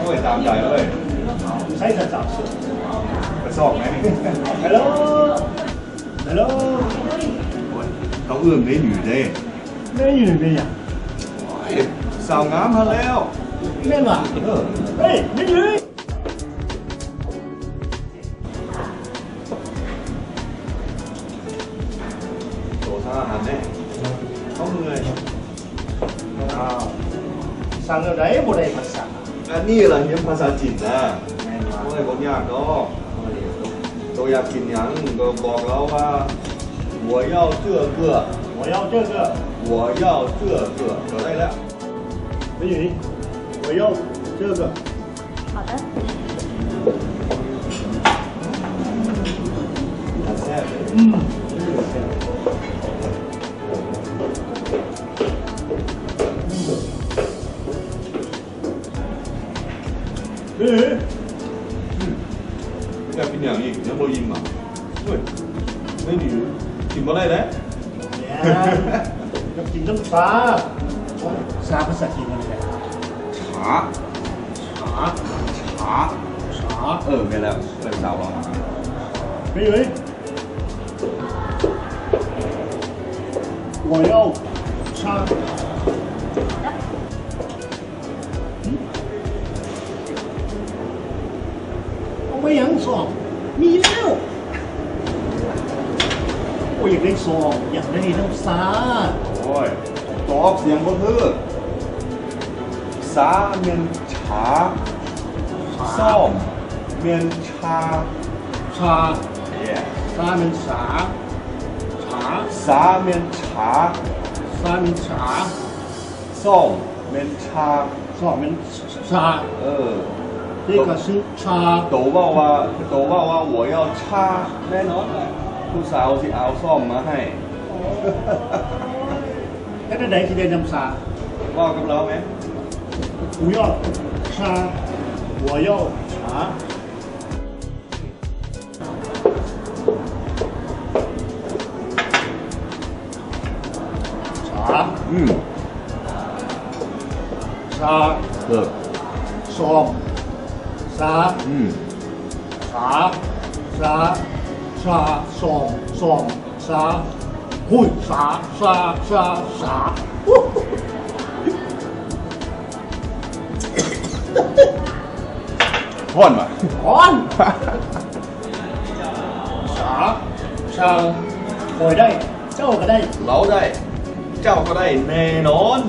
อ้ยตามใจเลยใช้จะจับสุดไปสอบไหมฮัลโหลฮัลโหลเขาเอื้อมได้หนูเด้ไม่อยู่เป็นอย่างสาวงามมาแล้วแม่นว่ะเฮ้ยไม่อยู่โตท่าอาหารเนี่ยเขาเมื่อยอ้าวสั่งอะไรบ่ได้ภาษาอันนี้แหละเรียนภาษาจีนนะโอ้ยบอกยากก็ตัวอยากกินยังก็บอกเราว่า我要这个我要这个我要这个ก็ได้แล้ว美女我要这个好的แซ่บเลยอยากกินอย่างอีกยังโบยิมอ่ะเฮ้ยไม่ดีกินมาได้แล้วอยากกินน้ำชาชาภาษาจีนมันอะไรชาไปแล้วเริ่มสาวอ่ะ美女我要茶ไม่ยังสองมีแล้วโอ้ยอยากได้สองอยากได้น้ำซาโอ้ยตอบเสียงก็คือสาเมียนชาส้มเมียนชาชาซาเป็นสาชาสาเมียนชาซาเป็นชาส้มเมียนชาส้มเป็นชา这个是茶โตบอกว่า我要ชาแน่นอนผู้สาวที่เอาส้มมาให้แล้วได้ที่ได้น้ำชาว่ากับเราไหม不要茶我要茶茶ชาส้มชาชาส้มชาหุ้ยชาฮ้อนมาฮ้อนชาคอยได้เจ้าก็ได้เราได้เจ้าก็ได้แน่นอน